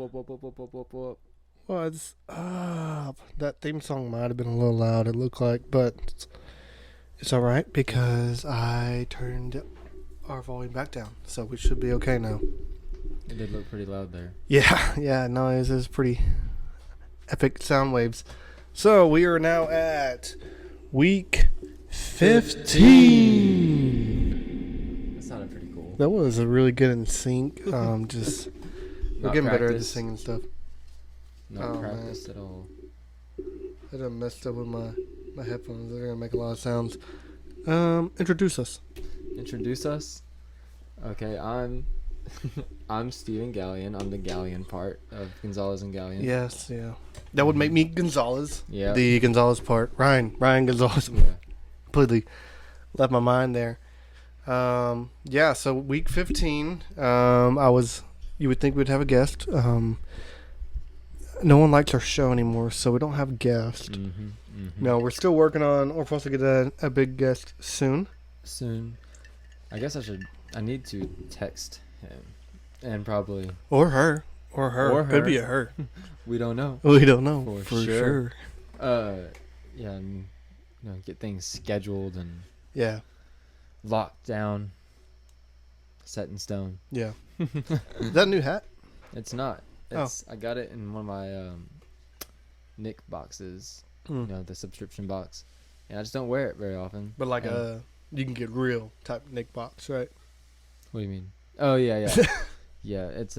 Whoop. What's up? That theme song might have been a little loud, it looked like, but it's alright because I turned our volume back down, so we should be okay now. It did look pretty loud there. Yeah, no, it was pretty epic sound waves. So we are now at week 15. That sounded pretty cool. That was a really good in sync. We're getting better at the singing stuff. Not practiced at all. I done messed up with my headphones. They're gonna make a lot of sounds. Introduce us. Introduce us? Okay, I'm Steven Galyean. I'm the Galyean part of Gonzalez and Galyean. Yes, yeah. That would make me Gonzalez. Yeah. The Gonzalez part. Ryan Gonzalez. Yeah. Completely left my mind there. Yeah, so week 15, you would think we'd have a guest. No one likes our show anymore, so we don't have a guest. No, we're still working on, we're supposed to get a big guest soon. I guess I need to text him. And probably. Or her. Could be a her. We don't know. We don't know. For sure. Yeah, and, get things scheduled and yeah, locked down, set in stone. Yeah. Is that a new hat? It's not. I got it in one of my Nick boxes, the subscription box, and I just don't wear it very often. But you can get real type Nick box, right? What do you mean? Oh yeah. Yeah, it's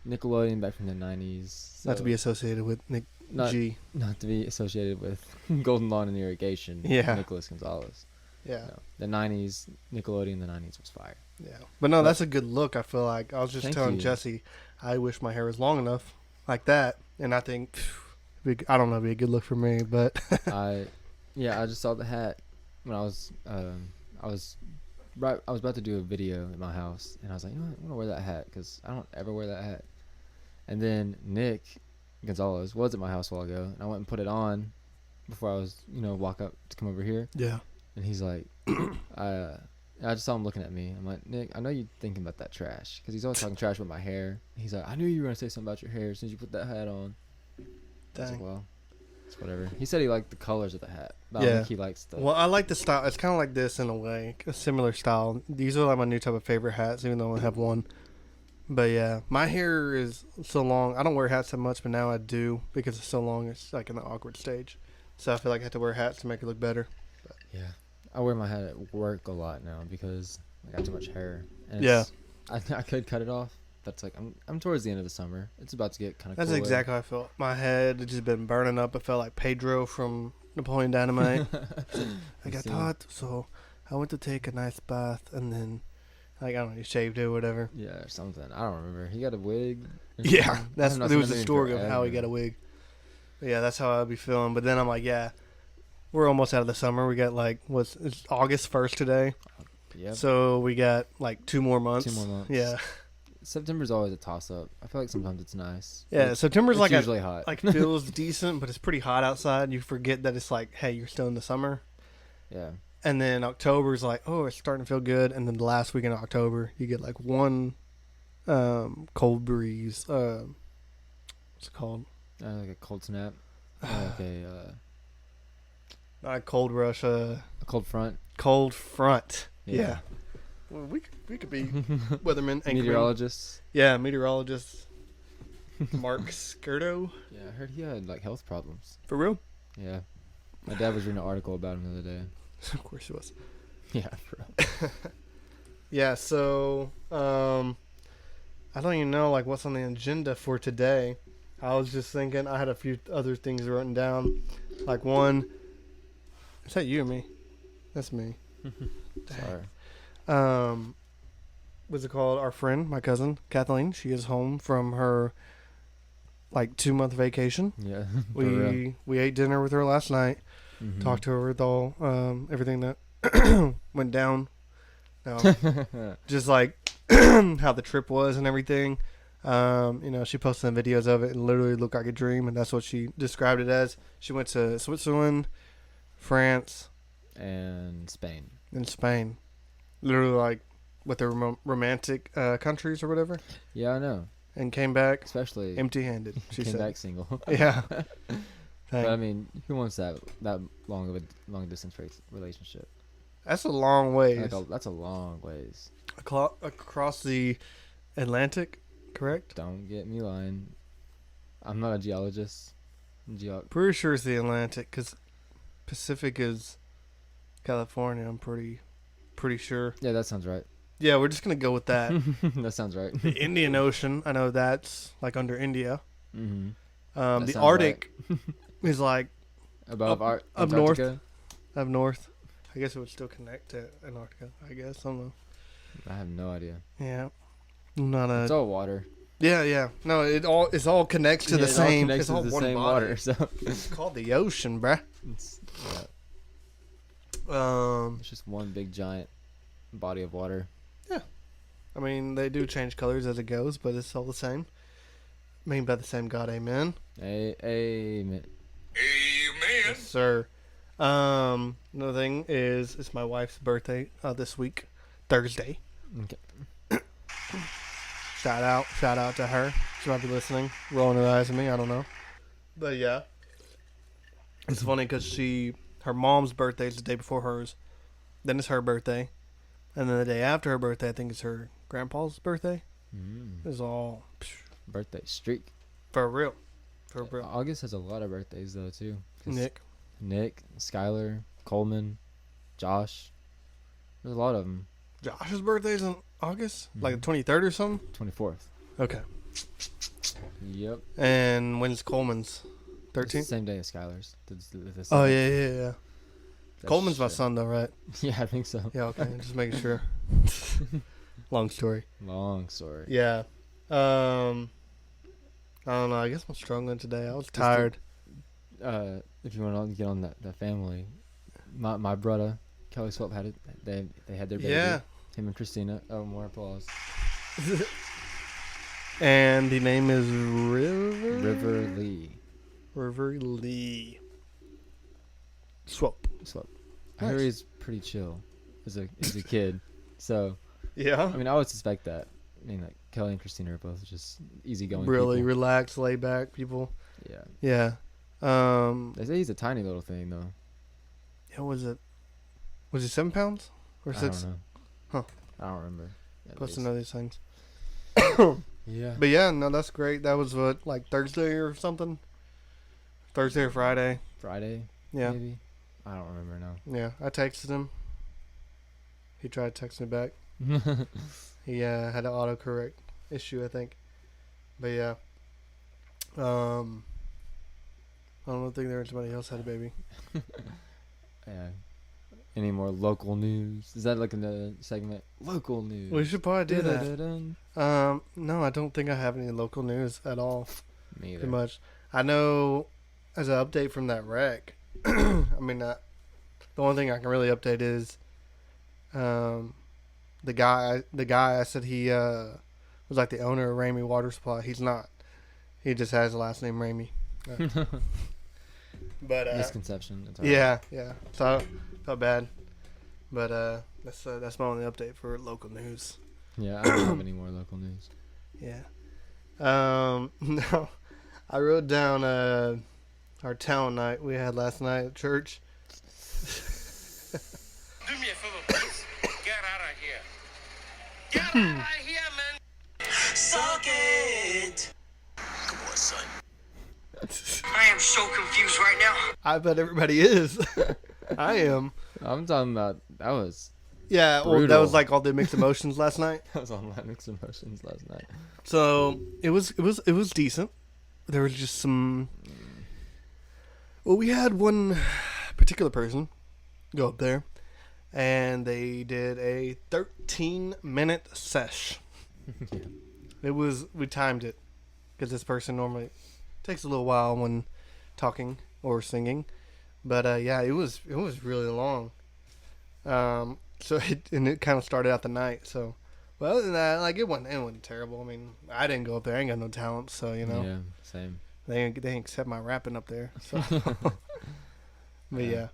Nickelodeon back from the 90s. So not to be associated with Nick G. Not to be associated with Golden Lawn and Irrigation. Yeah. Nicholas Gonzalez. Yeah. No, the 90s, Nickelodeon in the 90s was fire. Yeah. But no, that's a good look, I feel like. I was just telling you. Jesse, I wish my hair was long enough like that. And I think, I don't know, it'd be a good look for me, but. I just saw the hat when I was about to do a video at my house, and I was like, I'm gonna wear that hat because I don't ever wear that hat. And then Nick Gonzalez was at my house a while ago, and I went and put it on before I was, walk up to come over here. Yeah. And he's like, I just saw him looking at me. I'm like, Nick, I know you're thinking about that trash, because he's always talking trash about my hair. He's like, I knew you were gonna say something about your hair as soon as you put that hat on. I was like, well, it's whatever. He said he liked the colors of the hat. But I don't think he likes the. Well, I like the style. It's kind of like this in a way, a similar style. These are like my new type of favorite hats, even though I only have one. But yeah, my hair is so long. I don't wear hats that much, but now I do because it's so long. It's like in the awkward stage, so I feel like I have to wear hats to make it look better. But. Yeah, I wear my hat at work a lot now because I got too much hair. And I could cut it off. That's like I'm towards the end of the summer. It's about to get kind of. That's exactly how I felt. My head had just been burning up. I felt like Pedro from Napoleon Dynamite. I got hot, so I went to take a nice bath, and then I don't know, he shaved it or whatever. Yeah, or something. I don't remember. He got a wig. Yeah, there was a story of how he got a wig. But yeah, that's how I'd be feeling. But then I'm like, yeah, we're almost out of the summer. We got it's August 1st today. Yeah. So we got 2 more months. 2 more months. Yeah. September's always a toss-up. I feel like sometimes it's nice. Yeah, September's usually hot. Feels decent, but it's pretty hot outside. You forget that it's hey, you're still in the summer. Yeah. And then October's it's starting to feel good. And then the last week in October, you get one cold breeze. What's it called? Like a cold snap. Not a cold rush. A cold front. Cold front. Yeah. Well, we could be weathermen. Meteorologists. Yeah, meteorologists. Mark Skirto. Yeah, I heard he had health problems. For real? Yeah. My dad was reading an article about him the other day. Of course he was. Yeah, for real. Yeah, so I don't even know what's on the agenda for today. I was just thinking I had a few other things written down. One, is that you or me? That's me. Sorry. What's it called? Our friend, my cousin Kathleen, she is home from her 2-month vacation. Yeah. We ate dinner with her last night. Mm-hmm. Talked to her with everything that went down. Just how the trip was and everything. She posted some videos of it and literally looked like a dream, and that's what she described it as. She went to Switzerland, France, and Spain. Literally with the romantic countries or whatever. Yeah, I know. and came back Especially empty-handed. She came said, back single. "Yeah." But I mean, who wants that long of a long distance relationship? That's a long ways. That's a long ways. Across the Atlantic, correct? Don't get me lying. I'm not a geologist. Pretty sure it's the Atlantic, because Pacific is California. I'm pretty sure. Yeah, that sounds right. Yeah, we're just gonna go with that. That sounds right. The Indian Ocean, I know that's like under India. Mm-hmm. The Arctic is like above up north. Antarctica? Up north. I guess it would still connect to Antarctica. I guess I don't know. I have no idea. Yeah, not a. It's all water. Yeah. No, it's all connects to the same. It's all the one same body. water. So It's called the ocean, bruh. It's just one big giant body of water. I mean, they do change colors as it goes, but it's all the same. Made by the same God, amen. Amen. Amen. Yes, sir. Another thing is, it's my wife's birthday this week, Thursday. Okay. Shout out to her. She might be listening, rolling her eyes at me. I don't know, but yeah, it's funny because her mom's birthday is the day before hers, then it's her birthday, and then the day after her birthday, I think it's her grandpa's birthday. It's all Birthday streak. for real. August has a lot of birthdays though too. Nick, Skylar, Coleman, Josh. There's a lot of them. Josh's birthday's in August, like the 23rd or something. 24th. Okay. Yep. And when's Coleman's? It's the 13th. same day as Skylar's. Oh yeah. That's Coleman's my shit. son though, right? Yeah, I think so. Yeah. Okay. Just making sure. Long story. Long story. Yeah. I don't know. I guess I'm struggling today. I was tired. If you want to get on that family, my brother Kelly Swap had it. They had their baby. Yeah. Him and Christina. Oh, more applause. And the name is River Lee. River Lee. Swap. I heard he's pretty chill as a kid. So Yeah. I mean, I would suspect that. I mean, like Kelly and Christina are both just easygoing. Really people. relaxed, laid back people. Yeah. Yeah. They say he's a tiny little thing though. Yeah. Was it 7 pounds or 6? I don't know. Huh. I don't remember. Supposed to know these things. Yeah. But yeah, no, that's great. That was what, like Thursday or something? Thursday or Friday? Friday. Yeah. Maybe. I don't remember now. Yeah. I texted him. He tried to text me back. He had an autocorrect issue, I think. But yeah. I don't think there was somebody else had a baby. Yeah. Any more local news? Is that like another segment? Local news. We should probably do that. Dun-dun-dun. No, I don't think I have any local news at all. Me either. Pretty much. I know, as an update from that wreck, I mean, the only thing I can really update is the guy I said he was like the owner of Ramey Water Supply. He's not. He just has the last name Ramey. But Misconception. It's yeah. So felt bad. But that's my only update for local news. Yeah, I don't have any more local news. Yeah. No, I wrote down our talent night we had last night at church. Do me a favor, please. Get out of here. Get out of here, man. Suck it. Come on, son. I am so confused right now. I bet everybody is. I am. I'm talking about that was Yeah, well, that brutal. was like all the mixed emotions last night. on my mixed emotions last night. So it was decent. There was just some. Well, we had one particular person go up there, and they did a 13-minute sesh. We timed it because this person normally takes a little while when talking or singing, but yeah, it was really long. So it kind of started out the night. So, well, other than that, like it wasn't terrible. I mean, I didn't go up there. I ain't got no talent, so you know. Yeah, same. They ain't accept my rapping up there. So. But yeah.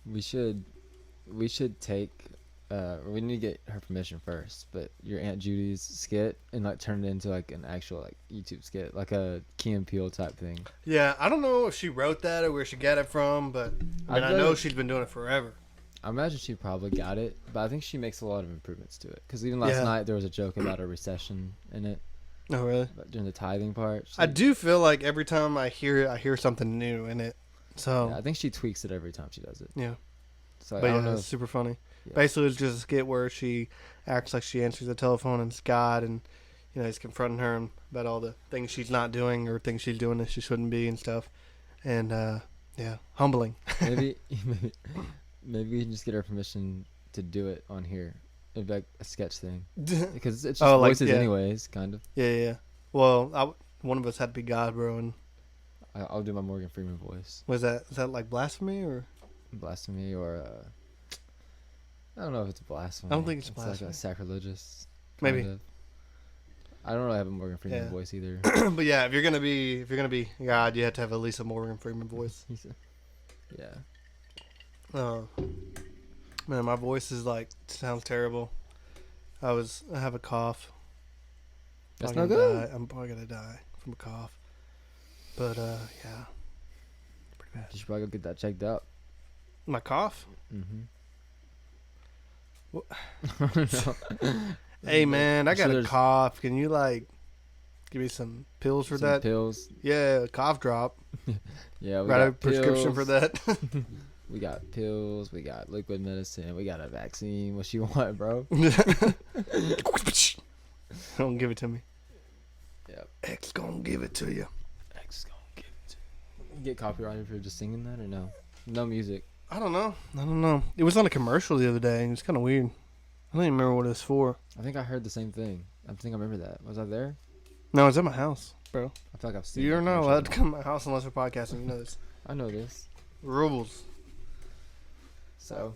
We should take we need to get her permission first. But your Aunt Judy's skit and like turn it into like an actual like YouTube skit, like a Key and Peele type thing. Yeah, I don't know if she wrote that or where she got it from, but I know she's been doing it forever. I imagine she probably got it, but I think she makes a lot of improvements to it. Because even last night there was a joke about a recession in it. Oh, really? During the tithing part. I do feel like every time I hear it, I hear something new in it. So yeah, I think she tweaks it every time she does it. Yeah. So but I don't know it's super funny. Yeah. Basically, it's just a skit where she acts like she answers the telephone and it's God, and he's confronting her about all the things she's not doing or things she's doing that she shouldn't be and stuff. And humbling. maybe we can just get her permission to do it on here. It'd be like a sketch thing because it's just voices anyways, kind of. Yeah. Well, one of us had to be God, bro, and I'll do my Morgan Freeman voice. Is that like blasphemy or? Blasphemy or I don't know if it's blasphemy. I don't think it's blasphemy. Like a sacrilegious. Maybe. Of. I don't really have a Morgan Freeman voice either. But yeah, if you're gonna be God, you have to have at least a Morgan Freeman voice. Yeah. Oh. Man, my voice is sounds terrible. I have a cough. That's not good. I'm probably gonna die from a cough. But yeah, pretty bad. You should probably go get that checked out. My cough? Mm-hmm. Hey man, I got a cough. Can you give me some pills for that? Pills. Yeah, a cough drop. Yeah, we got got a prescription for that. We got pills, we got liquid medicine, we got a vaccine. What you want, bro? Don't give it to me. Yep. X gonna give it to you. X gonna give it to you. You get copyrighted for just singing that or no? No music. I don't know. It was on a commercial the other day, and it's kind of weird. I don't even remember what it was for. I think I heard the same thing. I think I remember that. Was I there? No, it's at my house, bro. I feel like I've seen it. You're not allowed to come to my house unless we're podcasting. You know this. I know this. Rules. So.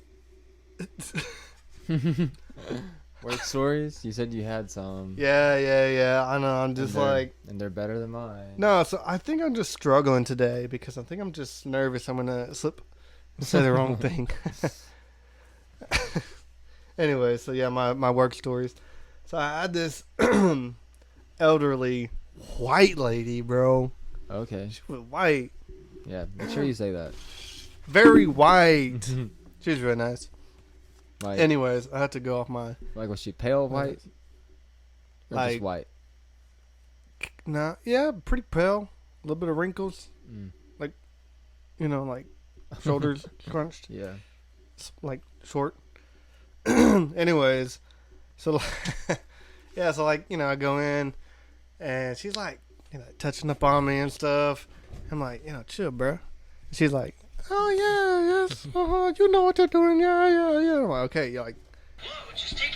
Work stories? You said you had some. Yeah. I know. I'm just and they're better than mine. No, so I think I'm just struggling today because I think I'm just nervous. I'm gonna slip and say the wrong thing. Anyway, so yeah, my work stories. So I had this elderly white lady, bro. Okay. She was white. Yeah, make sure you say that. Very white. She was really nice. Like, anyways, I had to go off my... was she pale white? Or just white? Nah, yeah, pretty pale. A little bit of wrinkles. Shoulders crunched. Yeah. Short. Anyways, so I go in and she's touching up on me and stuff. I'm like, chill, bro. She's like, oh yeah, yes, you know what you're doing, yeah. I'm like, okay, you're like,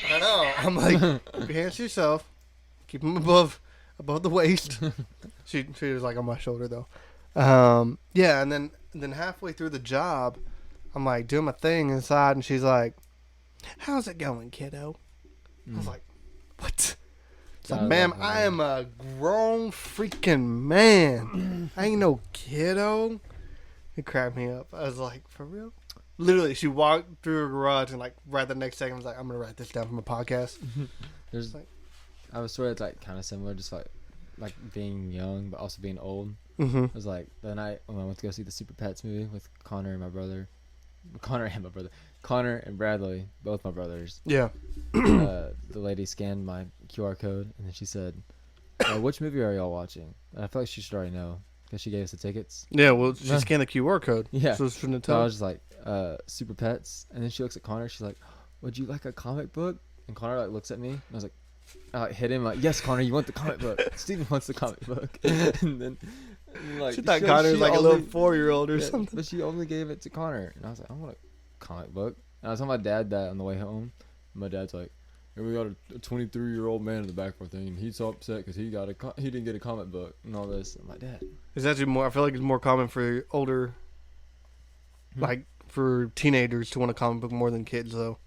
I know. I'm like, keep your hands to yourself, keep them above the waist. She was on my shoulder though. Yeah, and then halfway through the job, I'm doing my thing inside, and she's like, how's it going, kiddo? I was like, what? It's like, ma'am, I am a grown freaking man. I ain't no kiddo. It cracked me up. I was like, for real? Literally, she walked through her garage and right the next second, I was like, I'm going to write this down for my podcast. There's I was sort of kind of similar, just like being young, but also being old. Mm-hmm. It was the night when I went to go see the Super Pets movie with Connor and Bradley, both my brothers. Yeah. The lady scanned my QR code and then she said, which movie are y'all watching? And I feel like she should already know because she gave us the tickets. Yeah, well, she scanned the QR code. Yeah. So shouldn't So I was just like, Super Pets. And then she looks at Connor. She's like, would you like a comic book? And Connor looks at me. And I was like, I hit him yes, Connor, you want the comic book. Steven wants the comic book. And then she thought Connor was a little 4-year-old or something. But she only gave it to Connor. And I was like, I want a comic book. And I was telling my dad that on the way home. My dad's like, and we got a 23-year-old man in the back of our thing, and he's so upset because he didn't get a comic book and all this. I'm like, Dad, it's actually more. I feel like it's more common for older, for teenagers to want a comic book more than kids, though.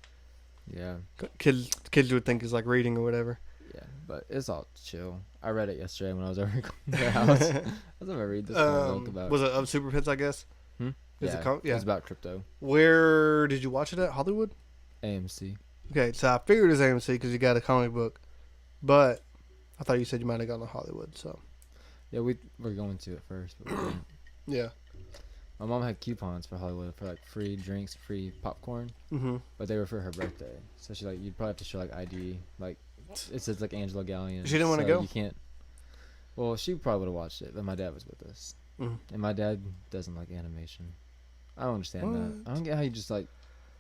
Yeah. Kids would think it's reading or whatever. Yeah, but it's all chill. I read it yesterday when I was over at their house. I was going to read this book about. Was it of Super Pets, I guess? Yeah, it was about crypto. Where did you watch it at? Hollywood? AMC. Okay, so I figured it was AMC because you got a comic book, but I thought you said you might have gone to Hollywood. So Yeah, we were going to at first, but we didn't. yeah. My mom had coupons for Hollywood for like free drinks, free popcorn, Mm-hmm. but they were for her birthday. So she like you'd probably have to show like ID, like it says like Angela Galyean. She didn't wanna so go? You can't. Well, she probably would have watched it, but my dad was with us, and my dad doesn't like animation. I don't understand that. I don't get how you just like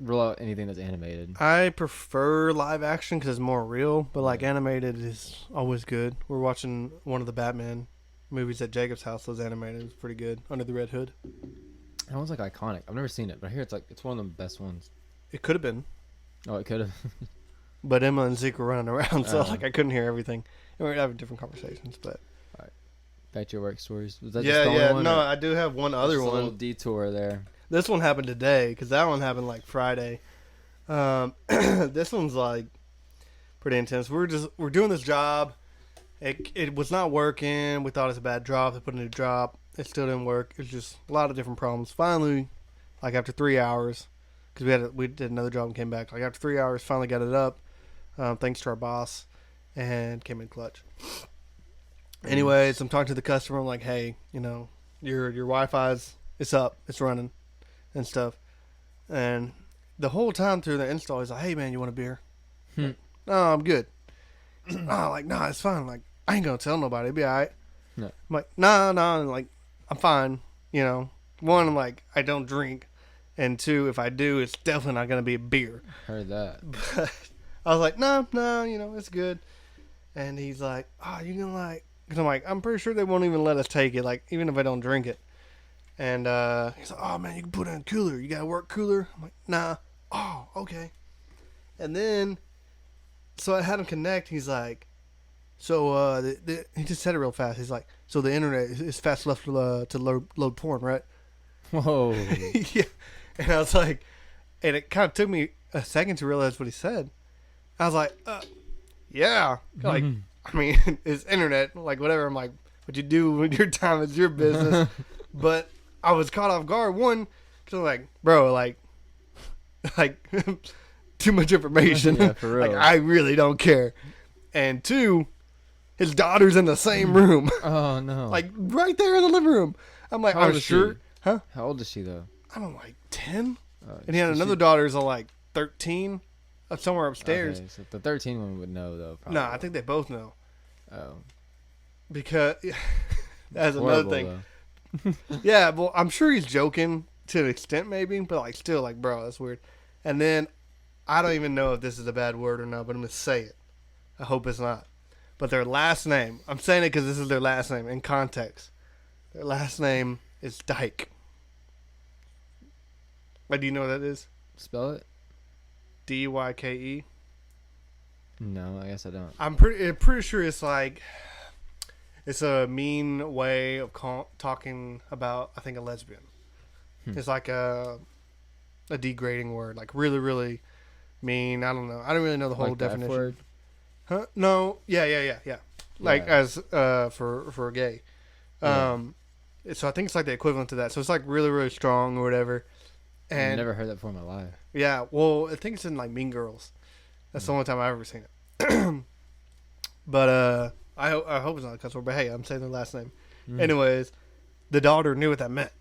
rule out anything that's animated. I prefer live action because it's more real, but like Yeah. animated is always good. We're watching one of the Batman movies at Jacob's house. Was animated. It was pretty good. Under the Red Hood. That one's like iconic. I've never seen it, but I hear it's one of the best ones. It could have been, Oh, it could have. but Emma and Zeke were running around, so Oh. like I couldn't hear everything. And we were having different conversations, but Back to your work stories. Was that yeah, just the only yeah. one, No, or I do have one other just a little one. detour there. This one happened today because that one happened like Friday. This one's like pretty intense. We're doing this job. It was not working. We thought it was a bad job. They put a new job. It still didn't work. It's just a lot of different problems. Finally, like after 3 hours, because we did another job and came back. Like after 3 hours, finally got it up. Thanks to our boss, and came in clutch. Anyways, I'm talking to the customer. I'm like, hey, you know, your Wi-Fi's it's up, it's running, and stuff. And the whole time through the install, he's like, hey man, you want a beer? Hmm. No, I'm good. Like, nah, it's fine. Like, I ain't gonna tell nobody. It'll be alright. No. I'm like, nah, and like, I'm fine. You know, one, I'm like, I don't drink, and two, if I do, it's definitely not gonna be a beer. Heard that. But I was like, no, you know, it's good. And he's like, oh, you gonna like? Because I'm like, I'm pretty sure they won't even let us take it, like, even if I don't drink it. And he's like, oh, man, you can put it in a cooler. You got a work cooler? I'm like, nah. Oh, okay. And then, so I had him connect. He's like, so he just said it real fast. He's like, so the internet is fast enough to load porn, right? Whoa. Yeah. And I was like, and it kind of took me a second to realize what he said. I was like, yeah. Like, I mean, it's internet, like whatever. I'm like, what you do with your time is your business. But I was caught off guard. One, because I'm like, bro, like too much information. Yeah, for real. Like, I really don't care. And two, his daughter's in the same room, Oh no. like right there in the living room. I'm like, How old I'm is sure, she? huh? How old is she though? I don't know, like 10. Oh, And he had so another she- daughter's like 13, somewhere upstairs. Okay, so the 13 one would know though. Probably. No, I think they both know. Oh. Because that's another Horrible, thing. though. Yeah, well, I'm sure he's joking to an extent, maybe, but like still, like, bro, that's weird. And then I don't even know if this is a bad word or not, but I'm gonna say it. I hope it's not. But their last name, I'm saying it because this is their last name in context. Their last name is Dyke. Like, do you know what that is? Spell it? Dyke. No, I guess I don't. I'm pretty sure it's like it's a mean way of talking about, I think, a lesbian. It's like a degrading word, like really, really mean. I don't know. I don't really know the whole Like the F definition. word? Huh? No. Yeah. Like Yeah. as for a gay. So I think it's like the equivalent to that. So it's like really, really strong or whatever. I've And never heard that before in my life. yeah, well, I think it's in like Mean Girls. That's the only time I've ever seen it. But I hope it's not a cuss word. But hey, I'm saying their last name. Anyways, the daughter knew what that meant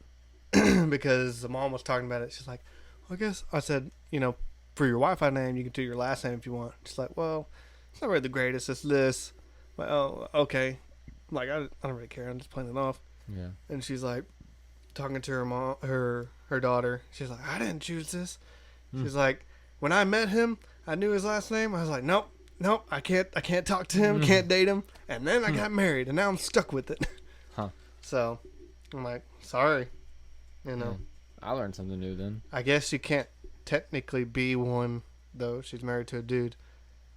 because the mom was talking about it. She's like, well, I guess I said, you know, for your Wi-Fi name, you can do your last name if you want. She's like, well, it's not really the greatest. It's this. I'm like, oh, okay. I'm like, I don't really care. I'm just playing it off. Yeah. And she's like, talking to her mom, her daughter. She's like, I didn't choose this. She's like, when I met him, I knew his last name. I was like, nope, I can't talk to him, can't date him. And then I got married, and now I'm stuck with it. Huh. So I'm like, sorry, you know. I learned something new then. I guess you can't technically be one though. She's married to a dude,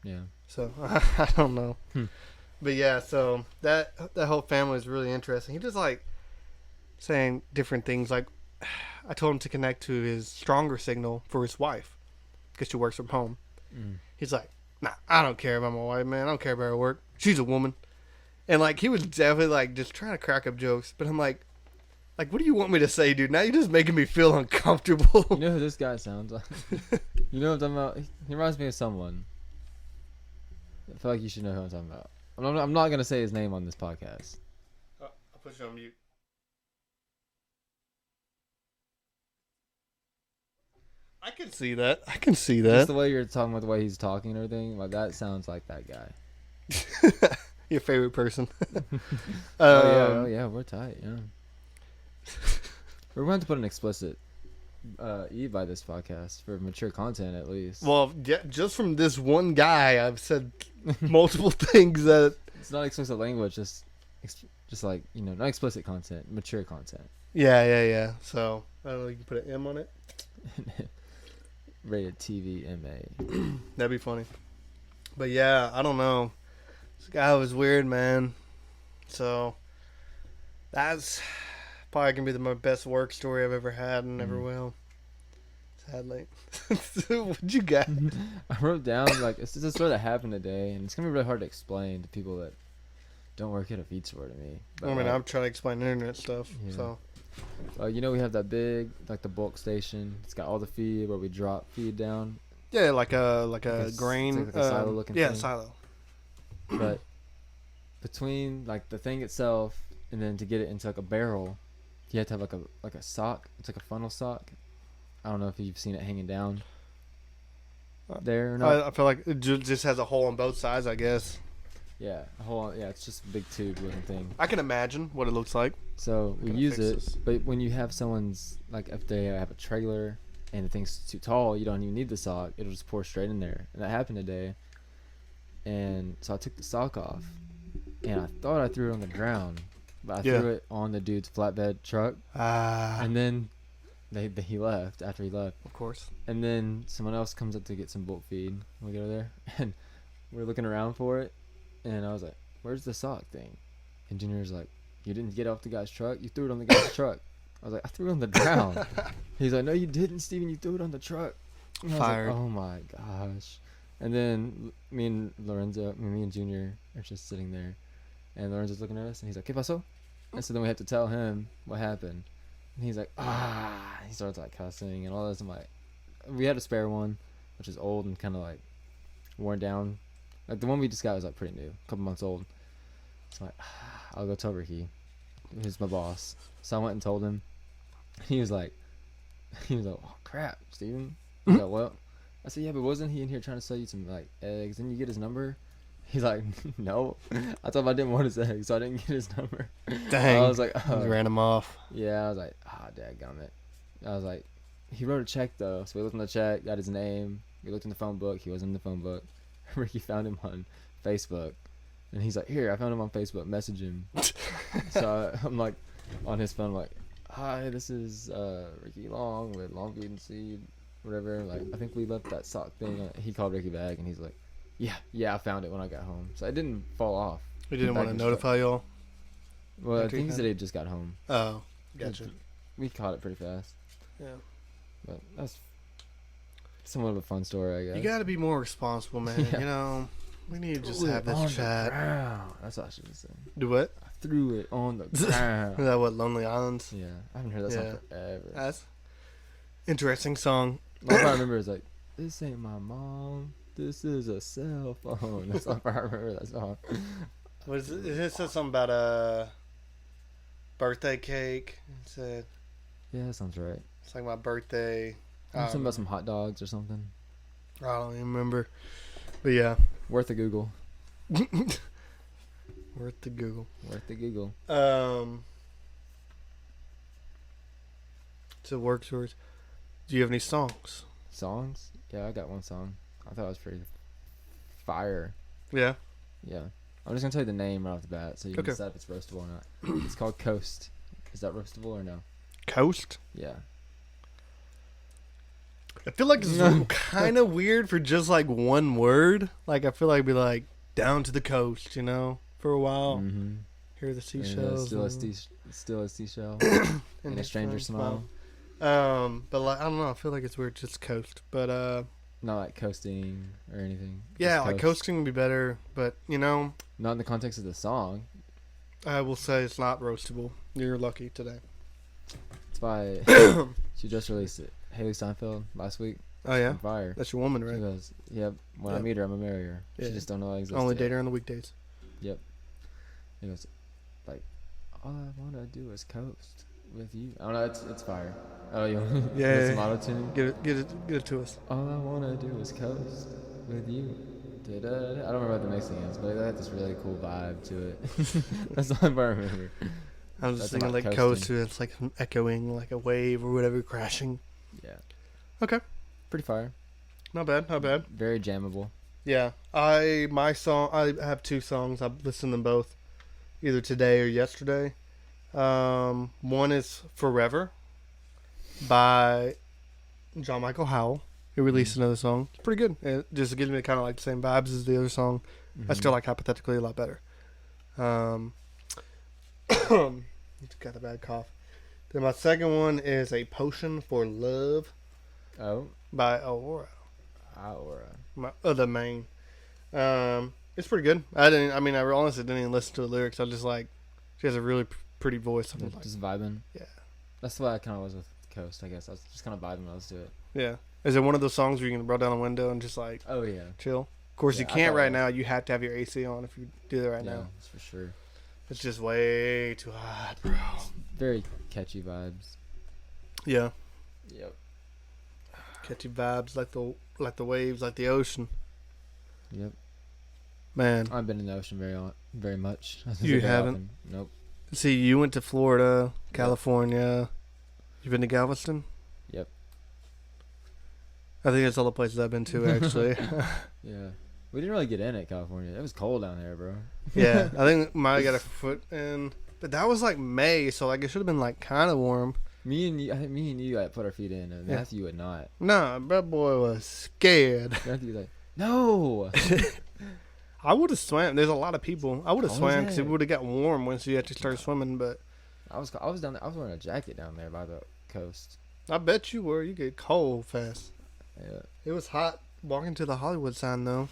Yeah. so I don't know. But yeah, so that whole family is really interesting. He just like saying different things. Like, I told him to connect to his stronger signal for his wife because she works from home. He's like, nah, I don't care about my wife, man. I don't care about her work. She's a woman. And like, he was definitely like just trying to crack up jokes. But I'm like Like, what do you want me to say, dude? Now you're just making me feel uncomfortable. You know who this guy sounds like? You know what I'm talking about? He reminds me of someone. I feel like you should know who I'm talking about. I'm not gonna say his name on this podcast. I'll put you on mute. I can see that. I can see Just that. the way you're talking about the way he's talking and everything, like that sounds like that guy. Your favorite person. Oh yeah, we're tight. Yeah, we're going to put an explicit by this podcast for mature content at least. Well, yeah, just from this one guy, I've said multiple things that. It's not explicit language, just like not explicit content, mature content. Yeah. So I don't know. You can put an M on it. Rated TV MA. That'd be funny. But yeah, I don't know. This guy was weird, man. So that's probably gonna be my best work story I've ever had and never will. Sadly. What'd you got? I wrote down like it's just a story that happened today, and it's gonna be really hard to explain to people that don't work at a feed store to me. But, I mean, I'm trying to explain internet stuff. Yeah. So we have that big the bulk station. It's got all the feed where we drop feed down. yeah, like a grain. It's like a silo looking yeah, thing. silo. But between the thing itself and then to get it into a barrel, you have to have like a sock. It's like a funnel sock. I don't know if you've seen it hanging down there or not. I feel like it just has a hole on both sides, I guess. Yeah, it's just a big tube looking thing. I can imagine what it looks like. So we Gonna use fix it, this. but when you have someone's if they have a trailer and the thing's too tall, you don't even need the sock. It'll just pour straight in there, and that happened today. And so I took the sock off, and I thought I threw it on the ground, but I threw it on the dude's flatbed truck. And then he left after he left. Of course. And then someone else comes up to get some bulk feed. We go there, and we're looking around for it, and I was like, "Where's the sock thing?" And Junior's like, "You didn't get off the guy's truck. You threw it on the guy's truck." I was like, "I threw it on the ground." He's like, "No, you didn't, Steven. You threw it on the truck." And I was Fired. like, oh my gosh. And then me and Junior are just sitting there, and Lorenzo's looking at us, and he's like, "¿Qué pasó?" And so then we have to tell him what happened. And he's like, he starts cussing and all this. I'm like, we had a spare one, which is old and kind of worn down. The one we just got was pretty new, a couple months old. So I'm like, I'll go tell Ricky, who's my boss. So I went and told him. He was like, "Oh crap, Steven." I was like, "Well," I said, "Yeah, but wasn't he in here trying to sell you some eggs? Didn't you get his number?" He's like, "No." I told him I didn't want his eggs, so I didn't get his number. Dang. I was like, You ran him off. Yeah, I was like, dadgummit. I was like, he wrote a check though, so we looked on the check, got his name. We looked in the phone book. He was in the phone book. Ricky found him on Facebook, and he's like, "Here, I found him on Facebook. Message him." So I'm on his phone, "Hi, this is Ricky Long with Long Food and Seed, whatever. I think we left that sock thing." He called Ricky back, and he's like, "Yeah, I found it when I got home." So it didn't fall off. We didn't Back want to in the notify y'all. Well, I After you think he found said he just got home. Oh, gotcha. We caught it pretty fast. Yeah. But that's somewhat of a fun story, I guess. You got to be more responsible, man. Yeah. You know, we need to just Threw have it on this the chat. ground. That's what I should have said. Do what? I threw it on the Is ground. that what, Lonely Islands? Yeah, I haven't heard that Yeah. song forever. That's interesting song. All I remember is "This ain't my mom. This is a cell phone." That's all I remember that song. What is it? It said something about a birthday cake. It said Yeah, that sounds right. it's like my birthday. Something about some hot dogs or something. I don't even remember. But yeah. Worth a Google. Worth the Google. Worth the Google. So work tours. Do you have any songs? Songs? Yeah, I got one song. I thought it was pretty fire. Yeah. Yeah. I'm just gonna tell you the name right off the bat, so you can Okay. decide if it's roastable or not. It's called Coast. Is that roastable or no? Coast? Yeah. I feel like it's kind of weird for just one word. I feel like it'd be down to the coast, for a while. Mm-hmm. Hear the seashells. Still a seashell. and And a stranger smile. But I don't know. I feel like it's weird just coast. But Not coasting or anything. yeah, Just coasting would be better. But Not in the context of the song. I will say it's not roastable. You're lucky today. It's by. She just released it. Haley Steinfeld last week. Oh yeah, On fire. that's your woman, She right? goes, "Yep. When I Yep. meet her, I'm gonna marry her. Yeah. She just don't know I exist. Only yet." date her on the weekdays. Yep. He goes, like, all I wanna do is coast with you. I don't know. It's fire. Oh, you Yeah. It's some auto tune. Get it to us. All I wanna do is coast with you. Da-da-da. I don't remember what the mixing is, but it had this really cool vibe to it. That's the only part I remember. I'm just That's thinking about like coast to it's like echoing like a wave or whatever crashing. Yeah. Okay, Pretty fire. not bad, not bad. Very jammable. Yeah, I have two songs. I've listened to them both, either today or yesterday. One is Forever by John Michael Howell. He released another song. It's pretty good. It just gives me kind of like the same vibes as the other song. I still like Hypothetically a lot better. Got a bad cough. Then my second one is A Potion for Love Oh. by Aurora. Aura. My other main. It's pretty good. I honestly didn't even listen to the lyrics. I just like, she has a really pretty voice. I'm like, Just vibing. Yeah. That's the way I kind of was with Coast, I guess. I was just kind of vibing when I was doing it. yeah. Is it one of those songs where you can roll down a window and just like Oh, yeah. chill? Of course, Yeah, you I can't thought right it was. now. You have to have your AC on if you do that right Yeah, now. that's for sure. It's just way too hot, bro. Very catchy vibes. Yeah. Yep. Catchy vibes like the waves, like the ocean. Yep. Man, I've been in the ocean very much. You Very haven't? often. Nope. see, you went to Florida, California. You've been to Galveston? Yep. I think that's all the places I've been to, actually. Yeah. We didn't really get in at California. It was cold down there, bro. Yeah, I think Maya got a foot in. But that was like May, so like it should have been like kind of warm. I think me and you got put our feet in, and Yeah. Matthew would not. Nah, that boy was scared. Matthew was like, no. I would have swam. There's a lot of people. I would have Oh, swam because yeah. it would have got warm once you actually started swimming. But I was down there. I was wearing a jacket down there by the coast. I bet you were. You get cold fast. Yeah. It was hot walking to the Hollywood sign though.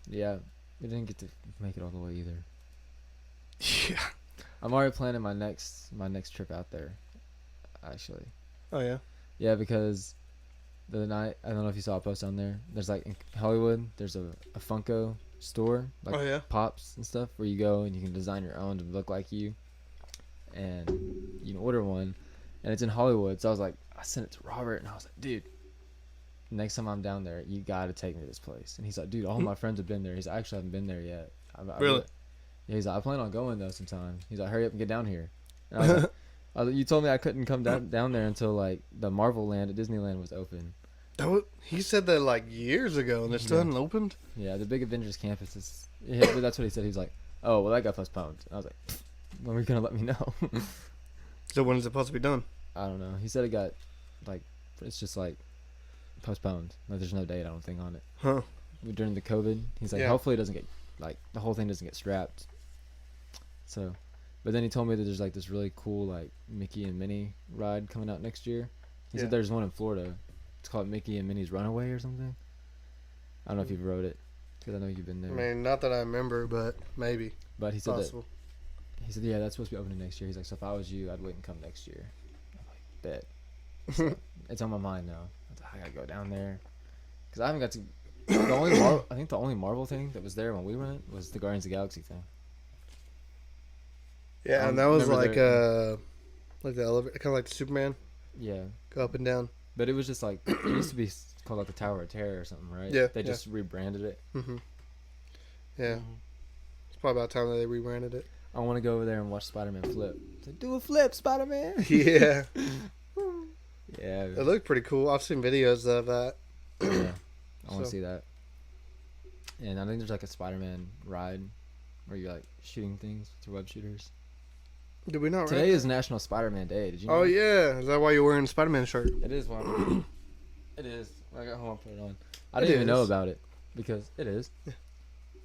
Yeah. We didn't get to make it all the way either. Yeah. I'm already planning my next trip out there. Actually. Oh yeah. Yeah, because the night, I don't know if you saw a post on there. There's like in Hollywood, there's a Funko store, like Oh yeah. Pops and stuff, where you go and you can design your own to look like you, and you can order one, and it's in Hollywood. So I was like, I sent it to Robert, and I was like, dude, next time I'm down there, you gotta take me to this place. And he's like, dude, all my friends have been there. He's like, I actually haven't been there yet. Really? Yeah, he's like, I plan on going though sometime. He's like, hurry up and get down here. And I was like, you told me I couldn't come down there until like the Marvel Land at Disneyland was open. He said that like years ago, and it still Yeah. hadn't opened. Yeah, the big Avengers campus is. Yeah, but that's what he said. He was like, "Oh, well, that got postponed." And I was like, "When are you gonna let me know?" So when is it supposed to be done? I don't know. He said it got like, it's just like postponed. Like, there's no date, I don't think, on it. Huh? During the COVID, he's like, Yeah. hopefully it doesn't get like the whole thing doesn't get scrapped. So, but then he told me that there's like this really cool like Mickey and Minnie ride coming out next year. He Yeah. said there's one in Florida. It's called Mickey and Minnie's Runaway or something. I don't know if you've rode it, because I know you've been I there. mean, not that I remember, but maybe But he said possible. He said, yeah, that's supposed to be opening next year. He's like, so if I was you, I'd wait and come next year. I'm like, bet. So, it's on my mind now. I was like, I gotta go down there. Because I haven't got to. I think the only Marvel thing that was there when we went was the Guardians of the Galaxy thing. Yeah, and that was remember like the elevator, kind of like the Superman, Yeah. go up and down. But it was just like, it used to be called like the Tower of Terror or something, right? Yeah, They yeah. just rebranded it. Mm-hmm. Yeah, it's probably about time that they rebranded it. I want to go over there and watch Spider-Man flip. It's like, do a flip, Spider-Man. Yeah, Yeah. it looked pretty cool. I've seen videos of that. Yeah. I want to So- see that. And I think there's like a Spider-Man ride where you're like shooting things with your web shooters. Did we not? Today is National Spider-Man Day. Did you know? Oh that? yeah, is that why you're wearing a Spider-Man shirt? It is one. It is. When I got home, I put it on. I It didn't even know is. about it because it is.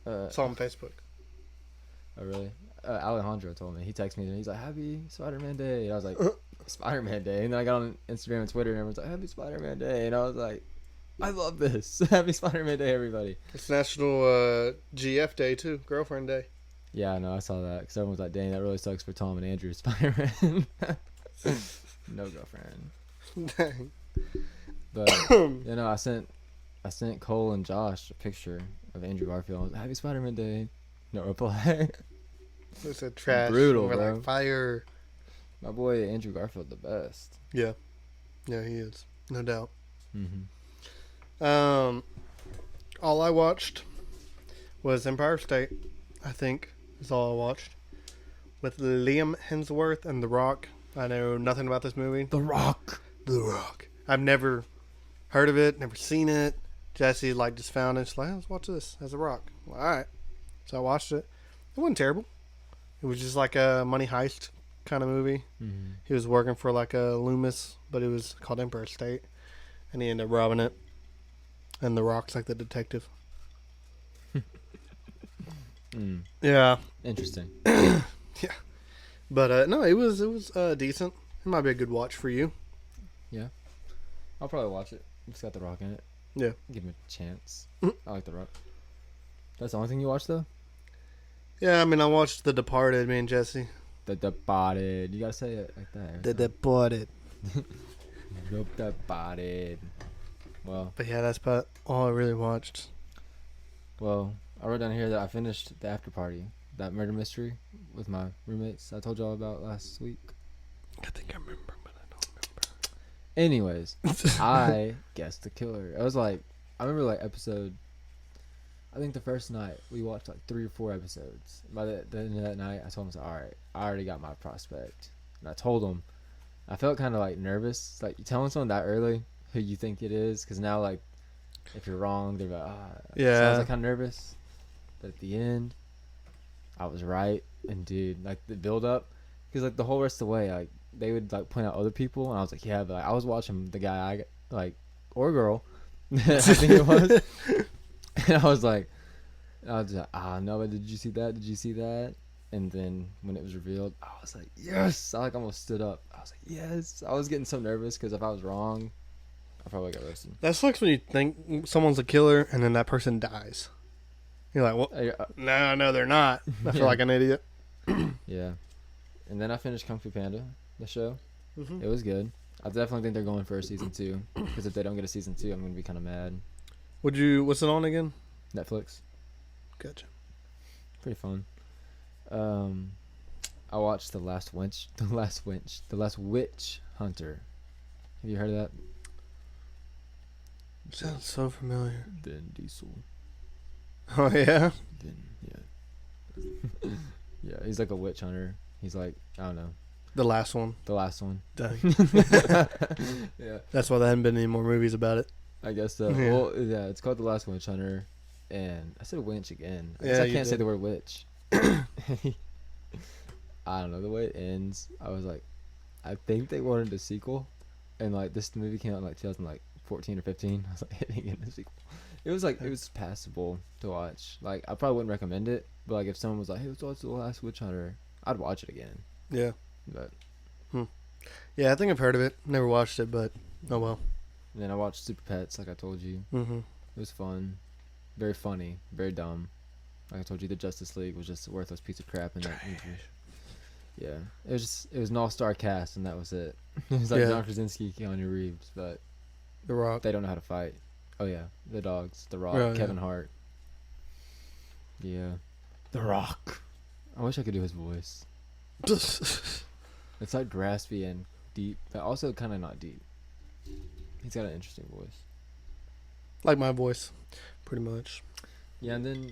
Saw on Facebook. Oh really? Alejandro told me. He texted me and he's like, "Happy Spider-Man Day," and I was like, "Spider-Man Day," and then I got on Instagram and Twitter and everyone's like, "Happy Spider-Man Day," and I was like, "I love this! Happy Spider-Man Day, everybody!" It's National GF Day too, Girlfriend Day. Yeah, I know. I saw that because everyone was like, "Dang, that really sucks for Tom and Andrew Spider-Man." No girlfriend. Dang. But I sent Cole and Josh a picture of Andrew Garfield. Happy Spider-Man Day. No reply. It's a trash. Brutal, We're bro. like fire. My boy Andrew Garfield, the best. Yeah, he is, no doubt. Mm-hmm. All I watched was Empire State. I think is all I watched with Liam Hemsworth and The Rock. I know nothing about this movie. The Rock. I've never heard of it, never seen it. Jesse just found it. She's like, let's watch this as The Rock. Well, all right. So I watched it. It wasn't terrible. It was just like a money heist kind of movie. Mm-hmm. He was working for a Loomis, but it was called Empire State, and he ended up robbing it. And The Rock's like the detective. Yeah. Interesting. Yeah. But no, it was decent. It might be a good watch for you. Yeah. I'll probably watch it. It's got The Rock in it. Yeah. Give him a chance. I like The Rock. That's the only thing you watched, though? Yeah, I mean, I watched The Departed, me and Jesse. The Departed. You gotta say it like that. The Departed. The Departed. Well. But yeah, that's about all I really watched. Well, I wrote down here that I finished The After Party. That murder mystery with my roommates I told y'all about last week. I think I remember, but I don't remember. Anyways, I guessed the killer. I remember episode, I think the first night we watched 3 or 4 episodes. By the end of that night, I told him, all right, I already got my prospect. And I told him, I felt kind of nervous. You telling someone that early who you think it is, because now if you're wrong, they're like, yeah. So I was kind of nervous. But at the end, I was right. And dude, the build up, because the whole rest of the way, they would point out other people, and I was like, yeah, but I was watching the guy or girl, I think it was, and I was like, no, but did you see that? Did you see that? And then when it was revealed, I was like, yes! I almost stood up. I was like, yes! I was getting so nervous because if I was wrong, I probably got roasted. That sucks when you think someone's a killer and then that person dies. You're like, well, no, they're not. I feel like an idiot. Yeah. And then I finished Kung Fu Panda, the show. Mm-hmm. It was good. I definitely think they're going for a season 2. Because if they don't get a season 2, I'm going to be kind of mad. What's it on again? Netflix. Gotcha. Pretty fun. I watched The Last Witch Hunter. Have you heard of that? Sounds so familiar. Vin Diesel. Oh, yeah? Yeah. Yeah, he's a witch hunter. He's I don't know. The last one. The last one. Dang. Yeah. That's why there haven't been any more movies about it. I guess so. Yeah. Well, yeah, it's called The Last Witch Hunter. And I said winch again. I guess Yeah, I you can't say did. the word witch. I don't know. The way it ends, I was like, I think they wanted a sequel. And this movie came out in 2014 or 15. I was like, hitting in a sequel. It was passable to watch. I probably wouldn't recommend it. But if someone was like, hey, let's watch The Last Witch Hunter, I'd watch it again. Yeah. But Yeah, I think I've heard of it. Never watched it, but oh well. and then I watched Super Pets, like I told you. Mm-hmm. It was fun. Very funny. Very dumb. Like I told you, the Justice League was just a worthless piece of crap in that movie. Yeah. It was an all-star cast, and that was it. It was Yeah. John Krasinski, Keanu Reeves, but The Rock. they don't know how to fight. Oh, yeah. The Dogs, The Rock, Oh, yeah. Kevin Hart. Yeah. The Rock. I wish I could do his voice. It's raspy and deep, but also kind of not deep. He's got an interesting voice. Like my voice, pretty much. Yeah, and then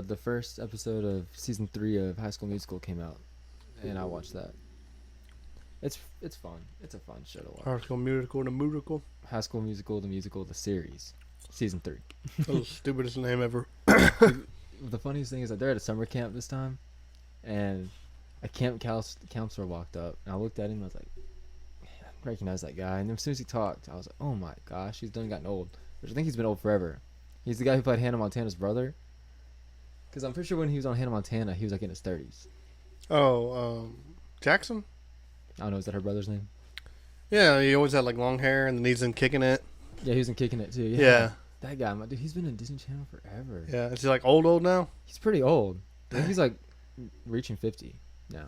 the first episode of season 3 of High School Musical came out, and I watched that. It's fun. It's a fun show to watch. High School Musical, the musical. High School Musical, the musical, the series, season 3. That was the stupidest name ever. The funniest thing is that they're at a summer camp this time, and a camp counselor walked up, and I looked at him, and I was like, man, I recognize that guy. And then as soon as he talked, I was like, oh my gosh, he's done gotten old. Which I think he's been old forever. He's the guy who played Hannah Montana's brother. Because I'm pretty sure when he was on Hannah Montana, he was in his 30s. Oh, Jackson? I don't know, is that her brother's name? Yeah, he always had long hair, and then he's in Kicking It. Yeah, he was in Kicking It too. Yeah. That guy, dude, he's been in Disney Channel forever. Yeah, is he old now? He's pretty old. I think he's reaching 50 now.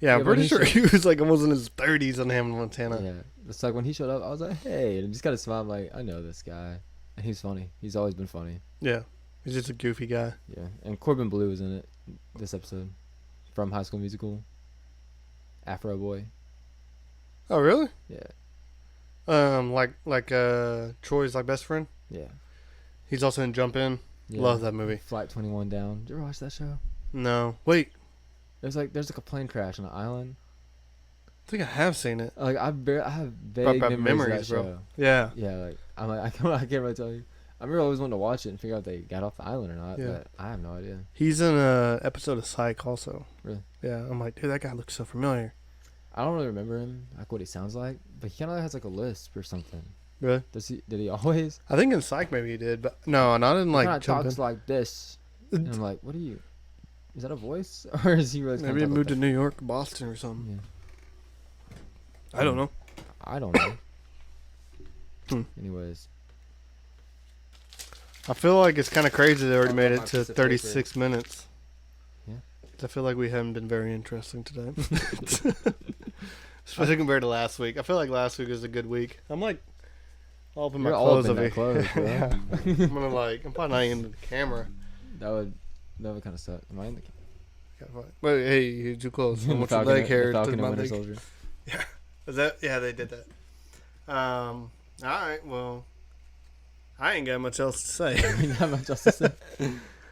Yeah, I'm Yeah, when pretty he sure showed- he was like almost in his 30s on Hannah Montana. Yeah, it's like when he showed up, I was like, hey, and just kind of smiled, like, I know this guy, and he's funny. He's always been funny. Yeah, he's just a goofy guy. Yeah, and Corbin Blue was in it this episode from High School Musical. Afro Boy. Oh, really? Yeah, Like Troy's like best friend. yeah. He's also in Jump In. Yeah. Love that movie. Flight 21 Down. Did you ever watch that show? No, wait. There's like a plane crash on an island. I think I have seen it. Like I have vague Bro, memories of that bro. show. Yeah. Yeah, like I can't really tell you. I remember always wanting to watch it and figure out if they got off the island or not, Yeah. but I have no idea. He's in a episode of Psych also. Really? Yeah, I'm like, dude, that guy looks so familiar. I don't really remember him, like what he sounds like, but he kind of has like a lisp or something. Really? Did he always? I think in Psych maybe he did, but no, not in He like kind of Jump talks In. like this, and I'm like, what are you? Is that a voice, or is he really? Maybe he moved to New York, Boston, or something. Yeah. I don't know. I don't know. Hmm. Anyways, I feel like it's kind of crazy they already I'll made let it my to piece of 36 minutes. Yeah. I feel like we haven't been very interesting today. Especially compared to last week. I feel like last week was a good week. I'm like, I'll open my You're all clothes up in over that clothes, bro. Yeah. I'm gonna like, I'm probably not even in the camera. that would kind of suck. Am I in the? Wait, hey, you're too close. I want your Falcon, leg hair the to Falcon my and Winter leg. Soldier. Is that? Yeah, they did that. All right, well, I ain't got much else to say. Not much else to say.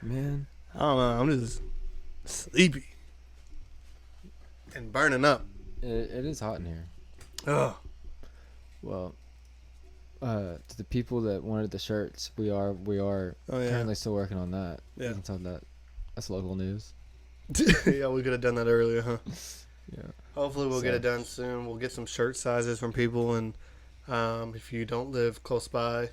Man, I don't know. I'm just sleepy and burning up. it is hot in here. Ugh. Well, to the people that wanted the shirts, we are Oh yeah. currently still working on that. Yeah. We can tell that. That's local news. Yeah, we could have done that earlier, huh? Yeah. Hopefully we'll get it done soon. We'll get some shirt sizes from people, and if you don't live close by,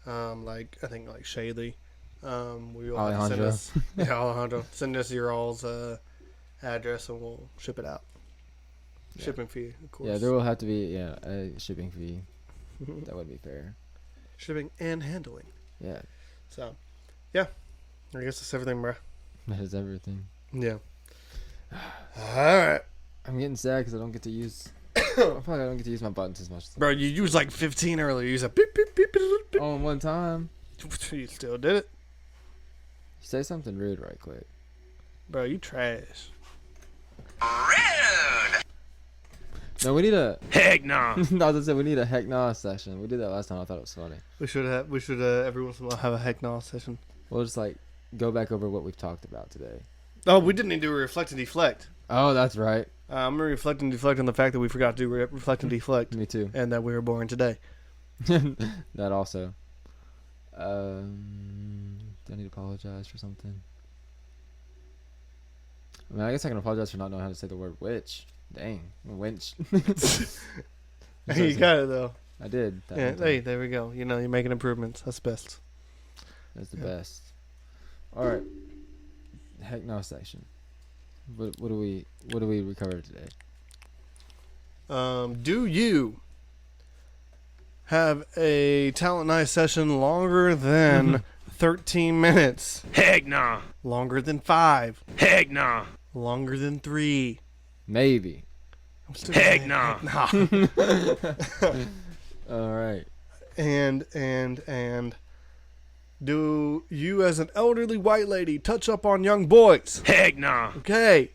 like I think like Shaley, we will have to send Alejandro. us, yeah, Alejandro, send us your all's address, and we'll ship it out. Yeah. Shipping fee, of course. Yeah, there will have to be a shipping fee. That would be fair. Shipping and handling. Yeah, So, yeah, I guess that's everything, bro. that is everything. Yeah. All right, I'm getting sad because I don't get to use. I probably don't get to use my buttons as much. bro. You used like 15 earlier. You used a beep beep beep beep beep. Oh, one time. You still did it, Say something rude right quick. bro. You trash. Rude! No, we need a. Heck nah. No, I was gonna say we need a heck nah session. We did that last time. I thought it was funny. We should every once in a while have a heck no session. We'll just like go back over what we've talked about today. Oh, we didn't need to do a reflect and deflect. Oh, that's right. I'm gonna reflect and deflect on the fact that we forgot to do reflect and deflect, Me too. and that we were born today. That also. Do I need to apologize for something? I mean, I guess I can apologize for not knowing how to say the word witch. Dang, wench. You got it though. I did. That Yeah. one time. Hey, there we go. You know, you're making improvements. That's best. That's the Yeah. best. All right. Heck no section. What do we recover today? Do you have a talent night session longer than 13 minutes? Heck nah. Longer than 5? Heck nah. Longer than 3? Maybe. I'm still Heck saying nah. All right. And do you as an elderly white lady touch up on young boys? Heck nah. Okay.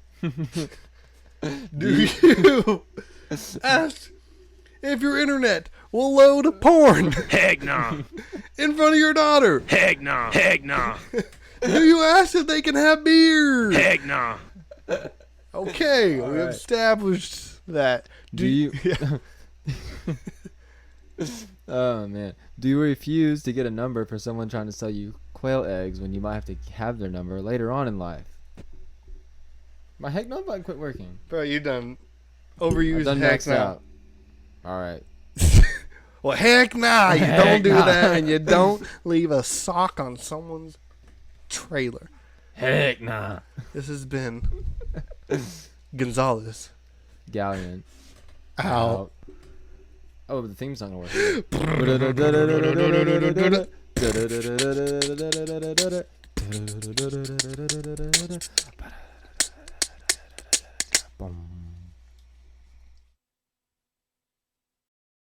Do you ask if your internet will load a porn Heck nah. in front of your daughter? Heck nah. Heck nah. Do you ask if they can have beer? Heck nah. Okay, we right. established that. Do you? Oh man. Do you refuse to get a number for someone trying to sell you quail eggs when you might have to have their number later on in life? My heck no button quit working. Bro, you done I've overused done heck maxed now. out. All right. Well, heck nah, you Heck don't do nah. that, and you don't leave a sock on someone's trailer. Heck nah. This has been Gonzalez. Galyean. Out. Oh, but the theme's not gonna work. Boom.